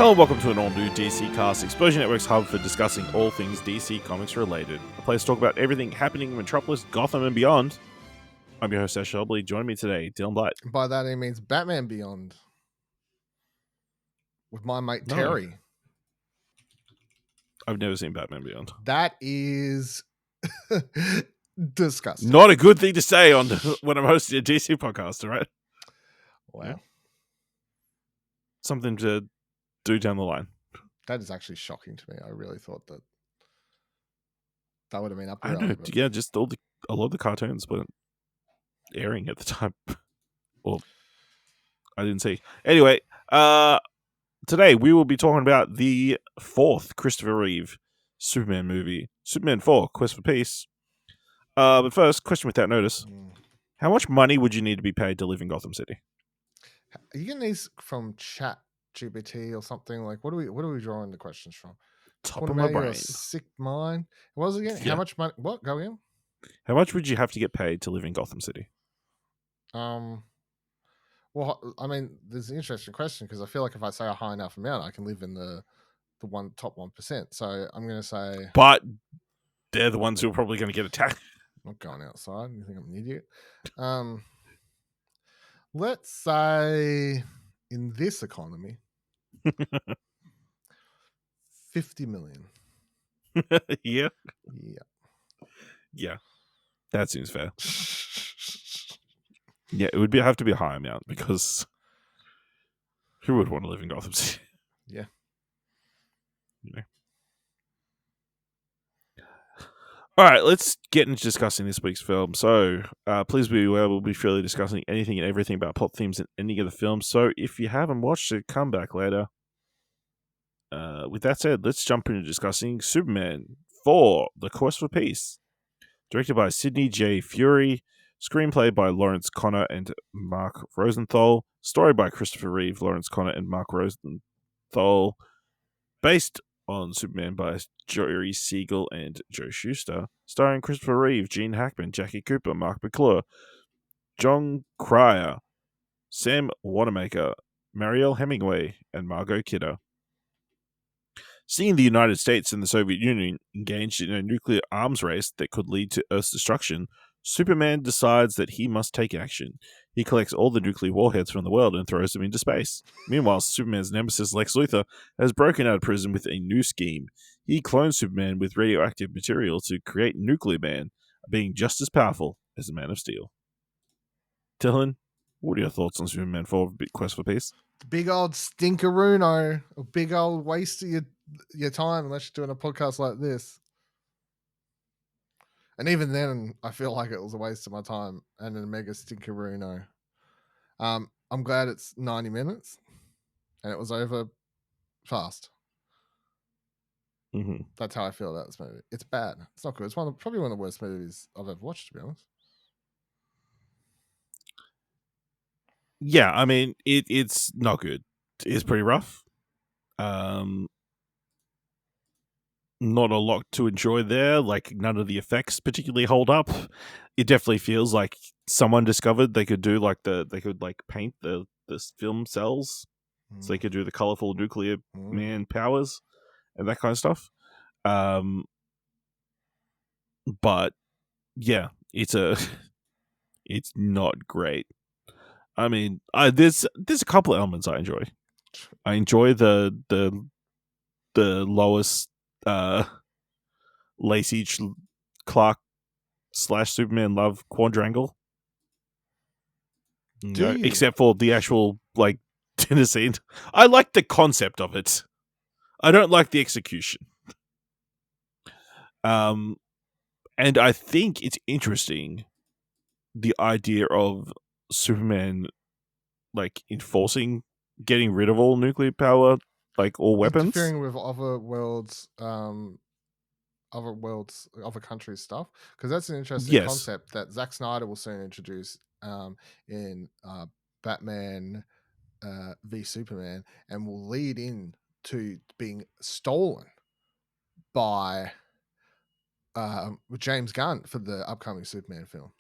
Hello and welcome to an all-new DC Cast, Explosion Network's hub for discussing all things DC Comics related. A place to talk about everything happening in Metropolis, Gotham, and beyond. I'm your host, Ash Shelby. Joining me today, Dylan Blight. By that he means Batman Beyond. With my mate Terry. I've never seen Batman Beyond. That is disgusting. Not a good thing to say on when I'm hosting a DC podcast, all right? Wow. Yeah. Something to do down the line. That is actually shocking to me. I really thought that would have been up I there. don't know. Yeah, just a lot of the cartoons weren't airing at the time. Well, I didn't see. Anyway, today we will be talking about the fourth Christopher Reeve Superman movie, Superman 4, Quest for Peace. But first, question without notice. How much money would you need to be paid to live in Gotham City? Are you getting these from Chat GPT or something? Like, what are we drawing the questions from? Top of my brain. Sick mind. What was it again? Yeah. How much money? What? Go again? How much would you have to get paid to live in Gotham City? Well, I mean, there's an interesting question because I feel like if I say a high enough amount, I can live in the top 1%. So I'm going to say. But they're the ones who are probably going to get attacked. I'm not going outside. You think I'm an idiot? Let's say in this economy, 50 million. Yeah. Yeah. Yeah. That seems fair. Yeah, it would have to be a high amount because who would want to live in Gotham City? Yeah. You know. All right, let's get into discussing this week's film. So, please be aware we'll be freely discussing anything and everything about plot themes and ending of the film. So, if you haven't watched it, come back later. With that said, let's jump into discussing Superman 4, The Quest for Peace. Directed by Sidney J. Furie. Screenplay by Lawrence Konner and Marc Rosenthal. Story by Christopher Reeve, Lawrence Konner, and Marc Rosenthal. Based on Superman by Jerry Siegel and Joe Shuster. Starring Christopher Reeve, Gene Hackman, Jackie Cooper, Marc McClure, John Cryer, Sam Wanamaker, Mariel Hemingway, and Margot Kidder. Seeing the United States and the Soviet Union engaged in a nuclear arms race that could lead to Earth's destruction, Superman decides that he must take action. He collects all the nuclear warheads from the world and throws them into space. Meanwhile, Superman's nemesis Lex Luthor has broken out of prison with a new scheme. He clones Superman with radioactive material to create Nuclear Man, being just as powerful as the Man of Steel. Dylan, what are your thoughts on Superman 4, Quest for Peace? Big old stinkeruno, a big old waste of your time unless you're doing a podcast like this. And even then, I feel like it was a waste of my time and a mega stinkeruno. I'm glad it's 90 minutes and it was over fast. Mm-hmm. That's how I feel about this movie. It's bad. It's not good. It's probably one of the worst movies I've ever watched, to be honest. Yeah, I mean, it's not good. It's pretty rough. Not a lot to enjoy there. Like, none of the effects particularly hold up. It definitely feels like someone discovered they could do paint the film cells, so they could do the colorful nuclear man powers and that kind of stuff. But yeah, it's not great. I mean, there's a couple of elements I enjoy. I enjoy the Lois Lacey Clark / Superman love quadrangle. No, except for the actual dinner scene. I like the concept of it. I don't like the execution. And I think it's interesting the idea of Superman enforcing getting rid of all nuclear power, all weapons, interfering with other countries' stuff, because that's an interesting concept that Zack Snyder will soon introduce in Batman v Superman, and will lead in to being stolen by James Gunn for the upcoming Superman film.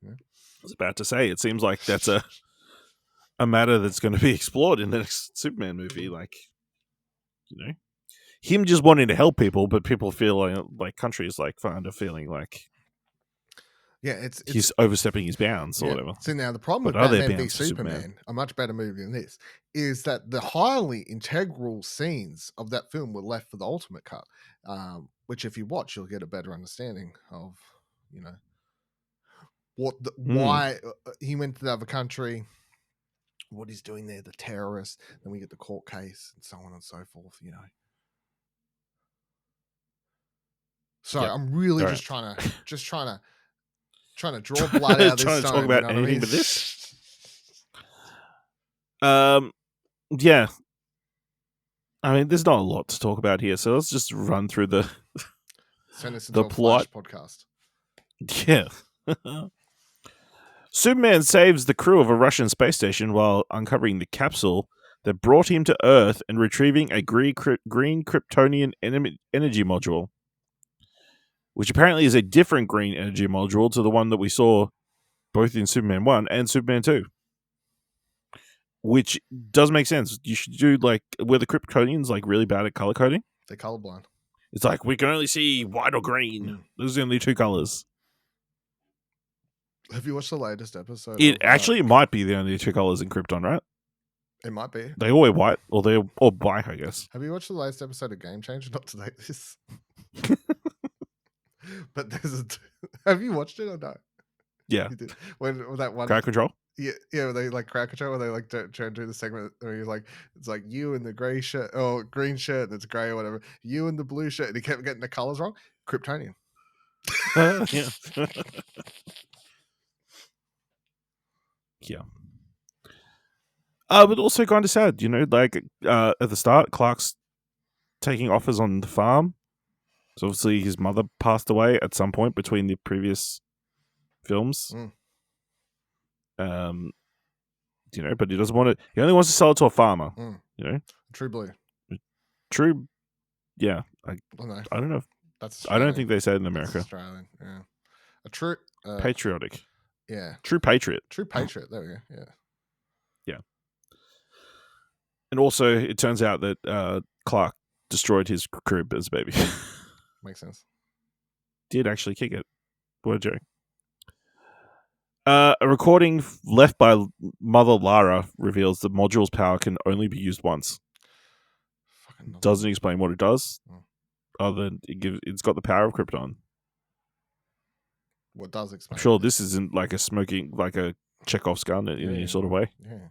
Yeah. I was about to say, it seems like that's a matter that's going to be explored in the next Superman movie. You know, him just wanting to help people, but people feel like countries like kind of feeling like he's overstepping his bounds or whatever. So now the problem with Batman v Superman, a much better movie than this, is that the highly integral scenes of that film were left for the ultimate cut, which if you watch, you'll get a better understanding of, why he went to the other country, what he's doing there, the terrorist. Then we get the court case and so on and so forth. Sorry, I'm really just trying to draw blood out of this trying to stone, talk about anything but this. Yeah. I mean, there's not a lot to talk about here, so let's just run through the plot podcast. Yeah. Superman saves the crew of a Russian space station while uncovering the capsule that brought him to Earth and retrieving a green Kryptonian energy module, which apparently is a different green energy module to the one that we saw both in Superman 1 and Superman 2. Which does make sense. You should do, were the Kryptonians, really bad at color coding? They're colorblind. It's like, we can only see white or green. Those are the only two colors. Have you watched the latest episode? It might be the only two colors in Krypton, right? It might be. They all wear white, or they're all black, I guess. Have you watched the latest episode of Game Changer? Not to date this. But have you watched it or no? Yeah. You did. When that one Crowd Control? Yeah, they crowd control where they try and do the segment where he's like, it's like you in the gray shirt or green shirt and it's gray or whatever, you in the blue shirt, and he kept getting the colors wrong. Kryptonian. Yeah. Yeah. But also kind of sad, at the start, Clark's taking offers on the farm. So obviously his mother passed away at some point between the previous films. But he doesn't want it. He only wants to sell it to a farmer. True blue. True. Yeah. I don't know. That's I don't think they say it in America. That's Australian. Yeah. A true patriotic. Yeah. True patriot. True patriot. There we go. Yeah. Yeah. And also, it turns out that Clark destroyed his crib as a baby. Makes sense. Did actually kick it. What a joke. A recording left by Mother Lara reveals the module's power can only be used once. Doesn't explain what it does, other than it's got the power of Krypton. What does explain? I'm sure this isn't like a Chekhov's gun in any sort of way. Yeah.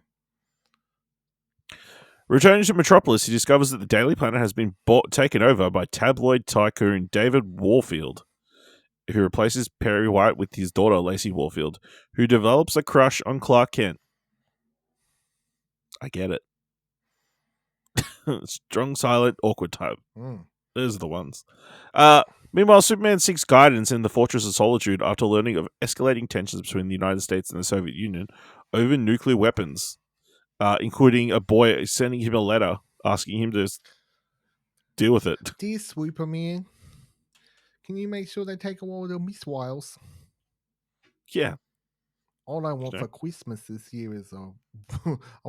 Returning to Metropolis, he discovers that the Daily Planet has been taken over by tabloid tycoon David Warfield, who replaces Perry White with his daughter Lacey Warfield, who develops a crush on Clark Kent. I get it. Strong, silent, awkward type. Those are the ones. Meanwhile, Superman seeks guidance in the Fortress of Solitude after learning of escalating tensions between the United States and the Soviet Union over nuclear weapons, including a boy sending him a letter asking him to deal with it. Dear Superman, can you make sure they take away the missiles? Yeah. All I want for Christmas this year is a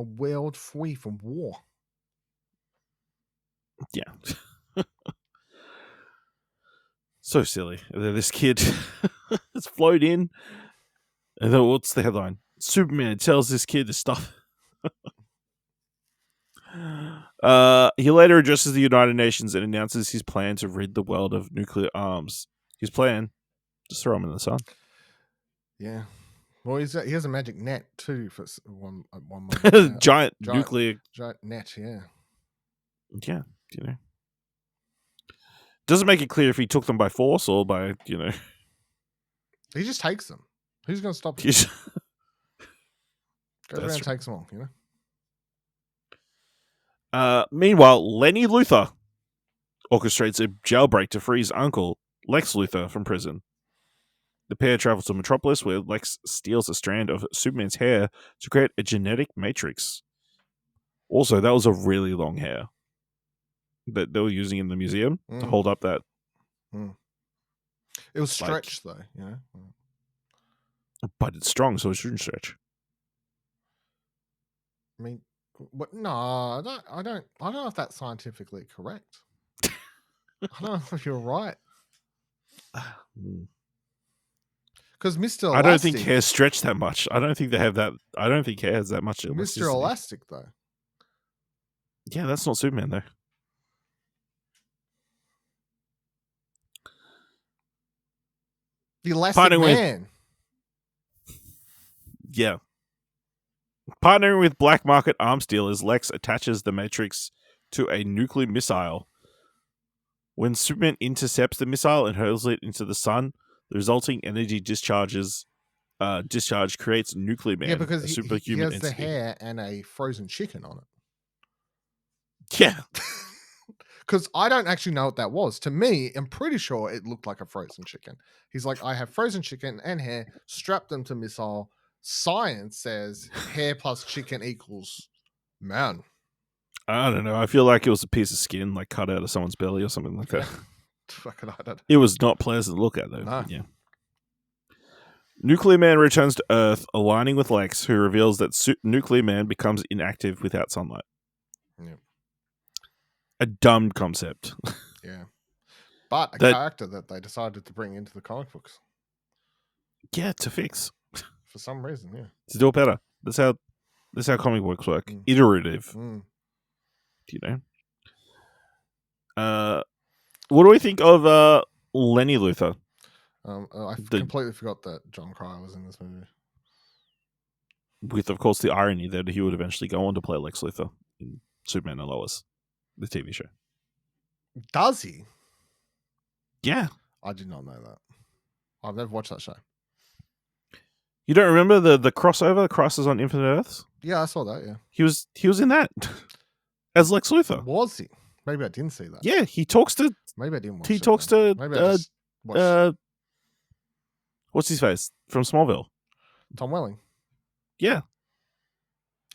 world free from war. Yeah. So silly. This kid has flown in. And then what's the headline? Superman tells this kid to stop. He later addresses the United Nations and announces his plan to rid the world of nuclear arms. His plan, just throw him in the sun. Yeah. Well, he has a magic net too for one moment. Giant nuclear net. Yeah. Yeah. Doesn't make it clear if he took them by force or by, He just takes them. Who's going to stop him? Goes around and takes them all, Meanwhile, Lenny Luthor orchestrates a jailbreak to free his uncle, Lex Luthor, from prison. The pair travel to Metropolis, where Lex steals a strand of Superman's hair to create a genetic matrix. Also, that was a really long hair that they were using in the museum to hold up that. It was stretched, though, But it's strong, so it shouldn't stretch. I mean, What? No, I don't know if that's scientifically correct. I don't know if you're right. Because Mr. Elastic, I don't think hair's stretched that much. I don't think they have that. I don't think hair has that much elasticity. Mr. Elastic, though. Yeah, that's not Superman, though. The Elastic Man. Yeah. Partnering with black market arms dealers, Lex attaches the Matrix to a nuclear missile. When Superman intercepts the missile and hurls it into the sun, the resulting energy discharge creates Nuclear Man. Yeah, because he has the hair and a frozen chicken on it. Yeah. Because I don't actually know what that was. To me, I'm pretty sure it looked like a frozen chicken. He's like, I have frozen chicken and hair, strapped them to missile. Science says hair plus chicken equals man. I don't know. I feel like it was a piece of skin, like cut out of someone's belly or something like that. Fucking I don't. It was not pleasant to look at, though. No. Yeah. Nuclear Man returns to Earth, aligning with Lex, who reveals that Nuclear Man becomes inactive without sunlight. Yeah. A dumb concept. Yeah. But character that they decided to bring into the comic books. Yeah, to fix. For some reason, yeah. To do it better. That's how comic books work. Iterative. You know? What do we think of Lenny Luthor? I completely forgot that John Cryer was in this movie. With, of course, the irony that he would eventually go on to play Lex Luthor in Superman and Lois, the TV show. Does he? Yeah. I did not know that. I've never watched that show. You don't remember the crossover, Crisis on Infinite Earths? Yeah, I saw that, yeah. He was in that as Lex Luthor. Was he? Maybe I didn't see that. Yeah, he talks to... Maybe I didn't watch He talks to... Maybe I just watched... what's his face? From Smallville. Tom Welling. Yeah.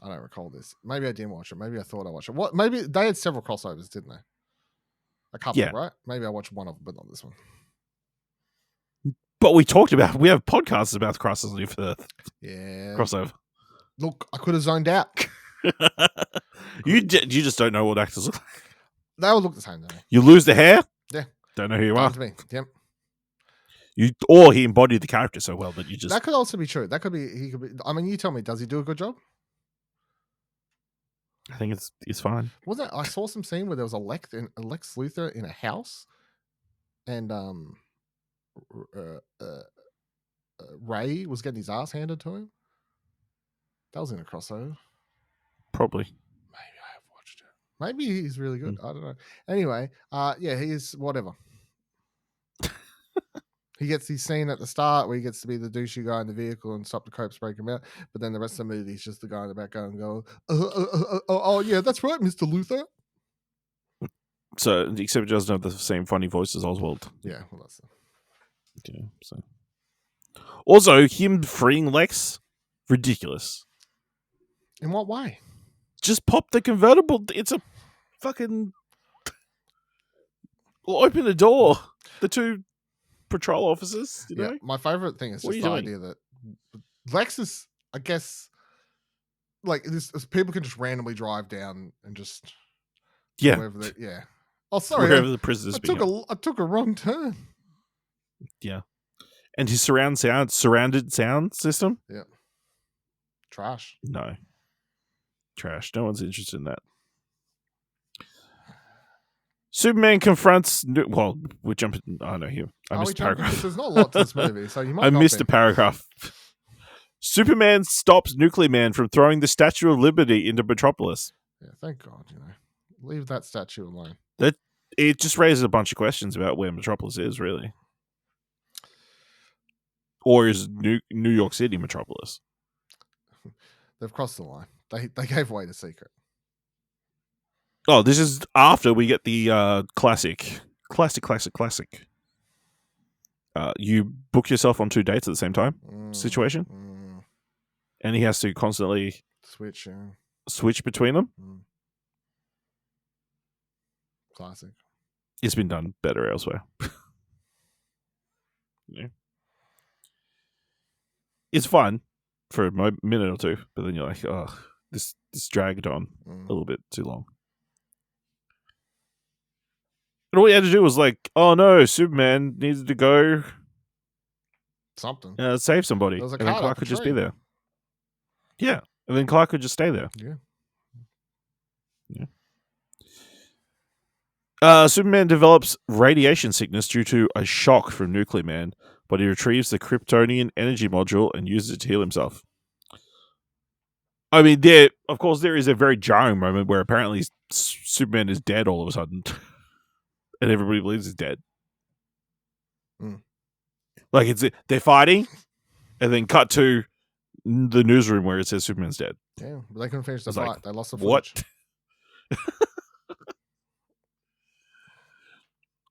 I don't recall this. Maybe I didn't watch it. Maybe I thought I watched it. What? Maybe they had several crossovers, didn't they? A couple, right? Maybe I watched one of them, but not this one. But we have podcasts about the Crisis on Infinite Earth. Yeah. Crossover. Look, I could have zoned out. You just don't know what actors look like. They all look the same, don't they? You lose the hair? Yeah. Don't know who you are. To me. Yep. Or he embodied the character so well that you just... That could also be true. That could be... He could be... I mean, you tell me, does he do a good job? I think it's fine. Wasn't I saw some scene where there was a Lex Luthor in a house, and Ray was getting his ass handed to him. That was in a crossover. Probably. Maybe I have watched it. Maybe he's really good. I don't know. Anyway, yeah, he is whatever. He gets his scene at the start where he gets to be the douchey guy in the vehicle and stop the cops, break him out. But then the rest of the movie, he's just the guy in the back going, oh, yeah, that's right, Mr. Luthor. So, except it doesn't have the same funny voice as Oswald. Yeah, well, that's... Okay, so... Also, him freeing Lex, ridiculous. In what way? Just pop the convertible. It's a fucking... Well, open the door. The two... patrol officers, you know? My favorite thing is just the idea that Lex is, I guess, like this people can just randomly drive down and just Oh, sorry, wherever the prisoners. I took a wrong turn. Yeah, and his surrounded sound system. Yeah, trash. No, trash. No one's interested in that. Superman confronts... Well, we're jumping... I know here. I missed a paragraph. There's not a lot to this movie, so you might I missed a paragraph. Superman stops Nuclear Man from throwing the Statue of Liberty into Metropolis. Yeah, thank God, Leave that statue alone. It just raises a bunch of questions about where Metropolis is, really. Or is New York City Metropolis? They've crossed the line. They gave away the secret. Oh, this is after we get the classic. You book yourself on 2 dates at the same time situation. And he has to constantly switch between them. Classic. It's been done better elsewhere. Yeah. It's fun for a minute or two, but then you're like, oh, this just dragged on a little bit too long. And all he had to do was like, oh no, Superman needed to go something save somebody, and then Clark could just be there. Yeah, and then Clark could just stay there. Superman develops radiation sickness due to a shock from Nuclear Man, but he retrieves the Kryptonian energy module and uses it to heal himself. I mean, there is a very jarring moment where apparently Superman is dead all of a sudden, and everybody believes he's dead. Like they're fighting, and then cut to the newsroom where it says Superman's dead. Yeah, but they couldn't finish the fight. They lost the What? footage.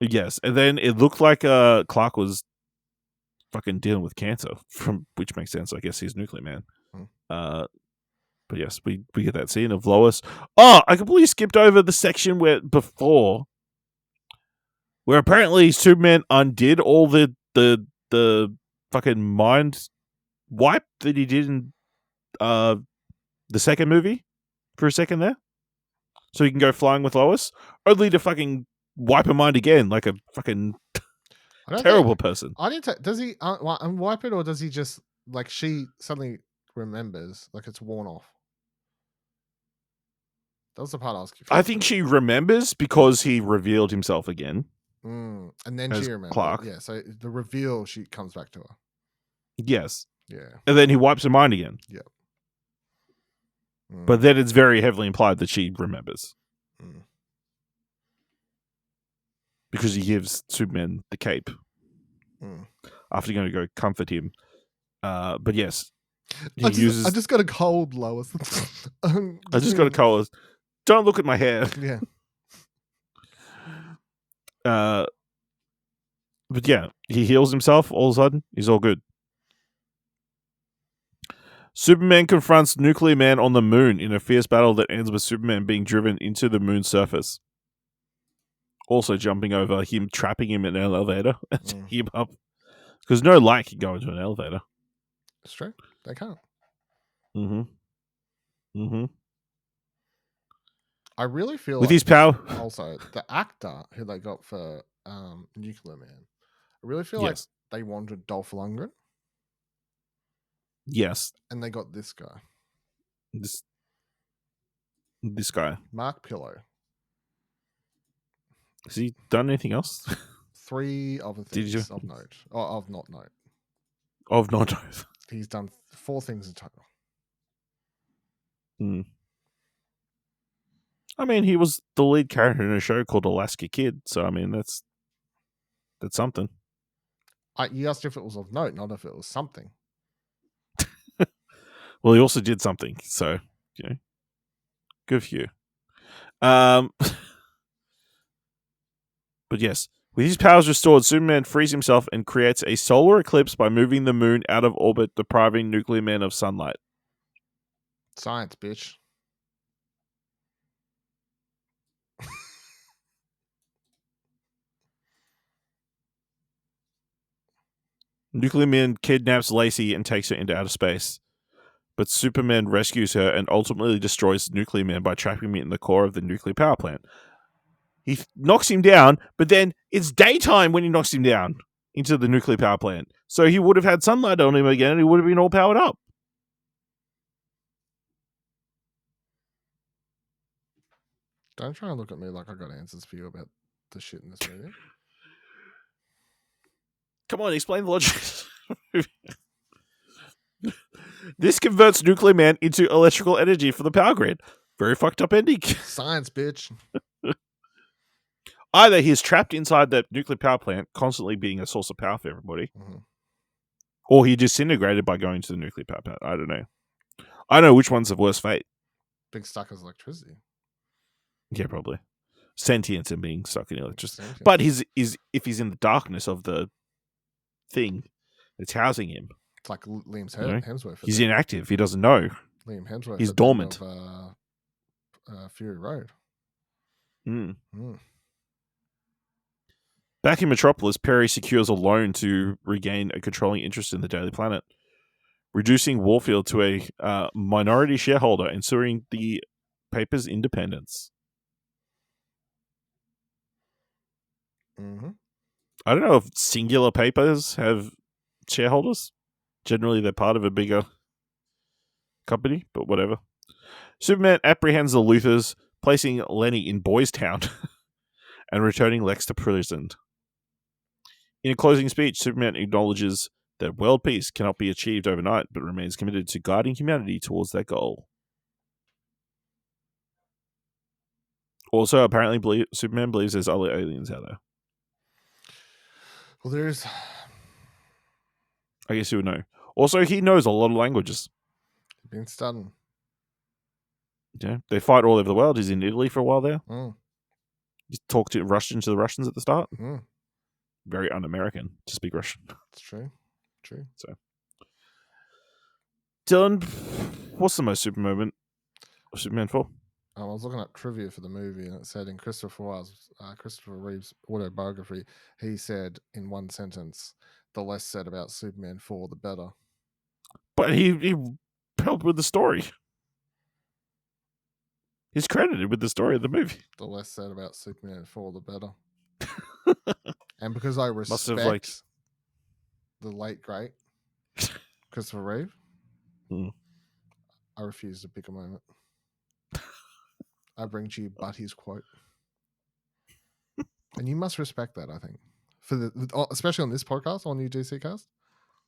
Yes, and then it looked like Clark was fucking dealing with cancer, which makes sense. I guess he's Nuclear Man. But yes, we get that scene of Lois. Oh, I completely skipped over the section where apparently Superman undid all the fucking mind wipe that he did in the second movie for a second there, so he can go flying with Lois, only to fucking wipe her mind again like a fucking terrible person. Does he unwipe it, or does he just like she suddenly remembers, like it's worn off? That was the part I was confused. I think she remembers because he revealed himself again. And then she remembers. Clark. Yeah, so the reveal, she comes back to her. Yes. Yeah. And then he wipes her mind again. Yep. But then it's very heavily implied that she remembers. Because he gives Superman the cape. After going to go comfort him. But yes. I just got a cold, Lois. I just got a cold. Don't look at my hair. Yeah. But yeah, he heals himself all of a sudden. He's all good. Superman confronts Nuclear Man on the moon in a fierce battle that ends with Superman being driven into the moon's surface. Also jumping over him, trapping him in an elevator and taking him up. Because no light can go into an elevator. It's true. They can't. I really feel with his power. Also, the actor who they got for Nuclear Man, I really feel like they wanted Dolph Lundgren. Yes. And they got this guy. This guy. Marc Pillow. Has he done anything else? 3 other things of note. Or of not note. Of not note. He's done 4 things in total. I mean, he was the lead character in a show called Alaska Kid, so I mean, that's something. You asked if it was of note, not if it was something. Well, he also did something, so good for you. But yes, with his powers restored, Superman frees himself and creates a solar eclipse by moving the moon out of orbit, depriving Nuclear Man of sunlight. Science, bitch. Nuclear Man kidnaps Lacey and takes her into outer space. But Superman rescues her and ultimately destroys Nuclear Man by trapping him in the core of the nuclear power plant. He knocks him down, but then it's daytime when he knocks him down into the nuclear power plant. So he would have had sunlight on him again and he would have been all powered up. Don't try and look at me like I got answers for you about the shit in this movie. Come on, explain the logic. This converts Nuclear Man into electrical energy for the power grid. Very fucked up ending. Science, bitch. Either he's trapped inside that nuclear power plant, constantly being a source of power for everybody, or he disintegrated by going to the nuclear power plant. I don't know. I know which one's the worst fate. Being stuck as electricity. Yeah, probably. Sentience and being stuck in electricity. But if he's in the darkness of the thing that's housing him. It's like Liam Hemsworth. He's inactive. He doesn't know. Liam Hemsworth. He's dormant. Fury Road. Back in Metropolis, Perry secures a loan to regain a controlling interest in the Daily Planet. reducing Warfield to a minority shareholder, ensuring the paper's independence. Mm-hmm. I don't know if singular papers have shareholders. Generally, they're part of a bigger company, but whatever. Superman apprehends the Luthers, placing Lenny in Boys Town and returning Lex to prison. In a closing speech, Superman acknowledges that world peace cannot be achieved overnight, but remains committed to guiding humanity towards that goal. Also, apparently, Superman believes there's other aliens out there. Well, there's... I guess you would know. Also, he knows a lot of languages. Been studying. Yeah, they fight all over the world. He's in Italy for a while there. Mm. He talked to Russian to the Russians at the start. Mm. Very un-American to speak Russian. It's true. True. So, Dylan, what's the most super moment of Superman 4? I was looking at trivia for the movie, and it said in Christopher Reeve's autobiography, he said in one sentence, "The less said about Superman 4, the better." But he helped with the story. He's credited with the story of the movie. The less said about Superman 4, the better. And because I respect the late, great Christopher Reeve, I refuse to pick a moment. I bring to you but his quote. And you must respect that, I think. Especially on this podcast, on your DC cast.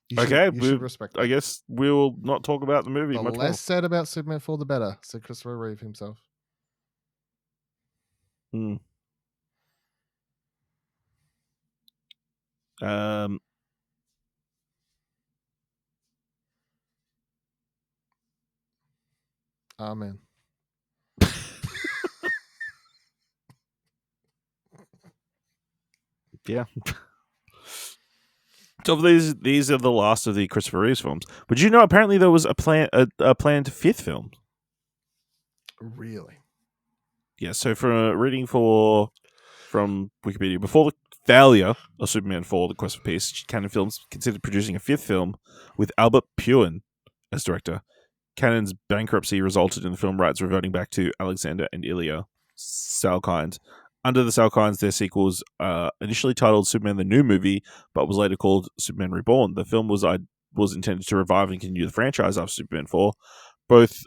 You should respect that. I guess we'll not talk about the movie the much less more. said about Superman 4, the better, said Christopher Reeve himself. Amen. Yeah. So these are the last of the Christopher Reeves films. But you know, apparently there was a planned fifth film. Really? Yeah. So from reading from Wikipedia, before the failure of Superman 4: The Quest for Peace, Cannon Films considered producing a fifth film with Albert Puin as director. Cannon's bankruptcy resulted in the film rights reverting back to Alexander and Ilya Salkind. Under the Salkinds, their sequels initially titled Superman the New Movie, but was later called Superman Reborn. The film was intended to revive and continue the franchise after Superman 4. Both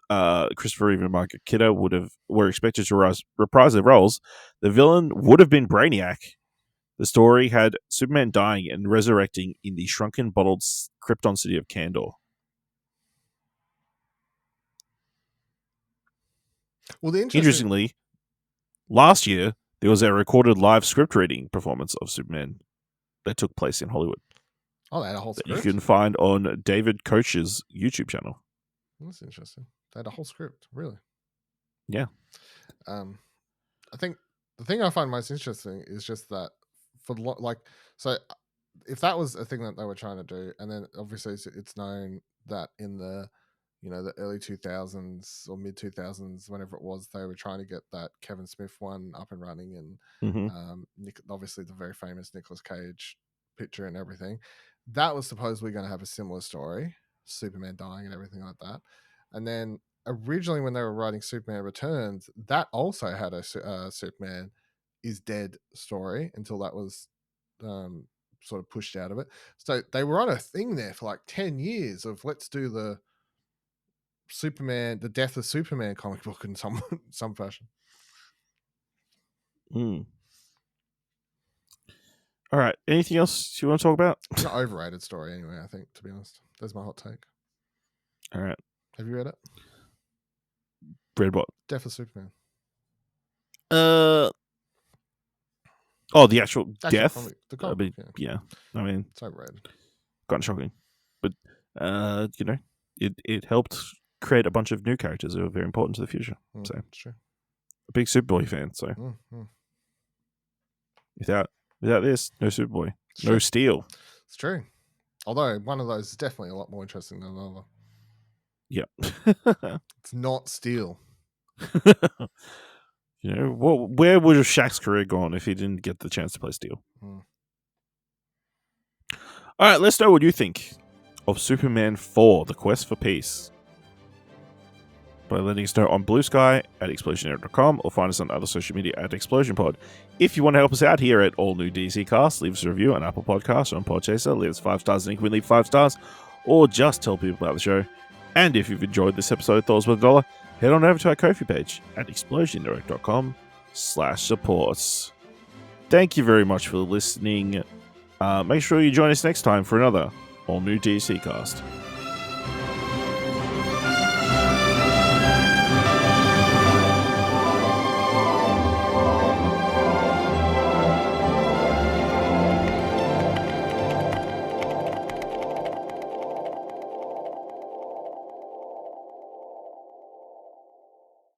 Christopher Reeve and Marc Kidder were expected to reprise their roles. The villain would have been Brainiac. The story had Superman dying and resurrecting in the shrunken, bottled Krypton city of Kandor. Well, Interestingly, last year, there was a recorded live script reading performance of Superman that took place in Hollywood. Oh, they had a whole script? You can find on David Koch's YouTube channel. That's interesting. They had a whole script, really? Yeah. I think the thing I find most interesting is just that so if that was a thing that they were trying to do, and then obviously it's known that in the the early 2000s or mid 2000s, whenever it was, they were trying to get that Kevin Smith one up and running, and obviously the very famous Nicolas Cage picture and everything. That was supposedly going to have a similar story, Superman dying and everything like that. And then originally, when they were writing Superman Returns, that also had a Superman is dead story until that was sort of pushed out of it. So they were on a thing there for like 10 years of let's do the death of Superman comic book in some fashion. All right. Anything else you want to talk about? It's an overrated story anyway, I think, to be honest. That's my hot take. All right. Have you read it? Read what? Death of Superman. The actual death? Comic, the comic, yeah. I mean, it's overrated. Kind of shocking. But, it helped create a bunch of new characters who are very important to the future. So, it's true. A big Superboy fan. So, without this, no Superboy, no Steel. It's true. Although one of those is definitely a lot more interesting than another. Yeah, it's not Steel. Where would Shaq's career gone if he didn't get the chance to play Steel? All right, let's know what you think of Superman 4, The Quest for Peace, by letting us know on Blue Sky at explosionary.com or find us on other social media at ExplosionPod. If you want to help us out here at All New DC Cast, leave us a review on Apple Podcasts or on Podchaser. Leave us 5 stars and you can leave 5 stars, or just tell people about the show. And if you've enjoyed this episode, thought it was worth $1, head on over to our Ko-fi page at explosiondirect.com/supports. Thank you very much for listening. Make sure you join us next time for another All New DC Cast.